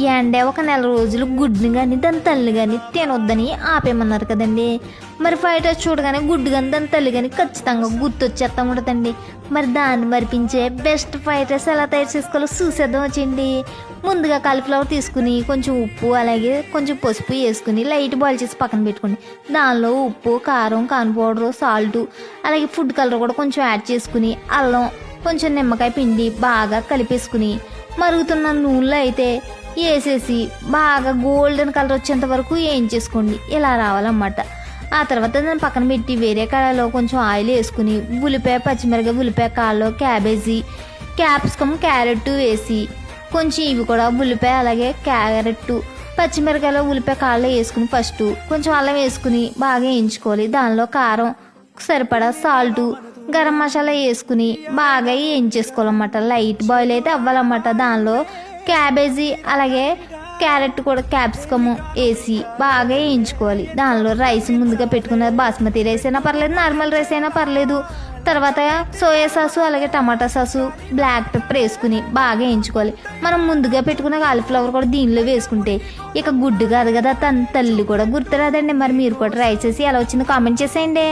ఎండే ఒక నెల రోజులు గుడ్డుని కానీ దాని తల్లి కానీ తినొద్దని ఆపేయమన్నారు కదండి. మరి ఫ్రైడ్ రైస్ చూడగానే గుడ్డు కానీ దాని తల్లి కానీ ఖచ్చితంగా గుర్తొచ్చేస్తా ఉంటుందండి. మరి దాన్ని మరిపించే బెస్ట్ ఫ్రైడ్ రైస్ ఎలా తయారు చేసుకోవాలో చూసేద్దాం వచ్చండి. ముందుగా కాలీఫ్లవర్ తీసుకుని కొంచెం ఉప్పు అలాగే కొంచెం పసుపు వేసుకుని లైట్ బాయిల్ చేసి పక్కన పెట్టుకోండి. దానిలో ఉప్పు, కారం, కార్న్ పౌడరు, సాల్టు అలాగే ఫుడ్ కలర్ కూడా కొంచెం యాడ్ చేసుకుని అల్లం కొంచెం నిమ్మకాయ పిండి బాగా కలిపేసుకుని మరుగుతున్న నూనెలో అయితే వేసేసి బాగా గోల్డెన్ కలర్ వచ్చేంత వరకు వేయించేసుకోండి. ఇలా రావాలన్నమాట. ఆ తర్వాత దాన్ని పక్కన పెట్టి వేరే కడాయిలో కొంచెం ఆయిల్ వేసుకుని ఉల్లిపాయ, పచ్చిమిరపకాయ, ఉల్లిపాయ కాళ్ళు, క్యాబేజీ, క్యాప్సికమ్, క్యారెట్ వేసి కొంచెం ఇవి కూడా ఉల్లిపాయ అలాగే క్యారెట్, పచ్చిమిరపకాయలు, ఉల్లిపాయ కాళ్ళు వేసుకుని ఫస్ట్ కొంచెం అల్లం వేసుకుని బాగా వేయించుకోవాలి. దానిలో కారం సరిపడా, సాల్టు, గరం మసాలా వేసుకుని బాగా వేయించేసుకోవాలన్నమాట. లైట్ బాయిల్ అయితే అవ్వాలన్నమాట. దానిలో క్యాబేజీ అలాగే క్యారెట్ కూడా క్యాప్సికమ్ వేసి బాగా వేయించుకోవాలి. దానిలో రైస్ ముందుగా పెట్టుకున్న బాస్మతి రైస్ అయినా పర్లేదు, నార్మల్ రైస్ అయినా పర్లేదు. తర్వాత సోయా సాసు అలాగే టమాటా సాసు, బ్లాక్ పెప్పర్ వేసుకుని బాగా వేయించుకోవాలి. మనం ముందుగా పెట్టుకున్న కాలీఫ్లవర్ కూడా దీనిలో వేసుకుంటే ఇక గుడ్డు కాదు కదా తన తల్లి కూడా గుర్తురాదండి. మరి మీరు కూడా ట్రై చేసి ఎలా వచ్చిందో కామెంట్ చేసేయండి.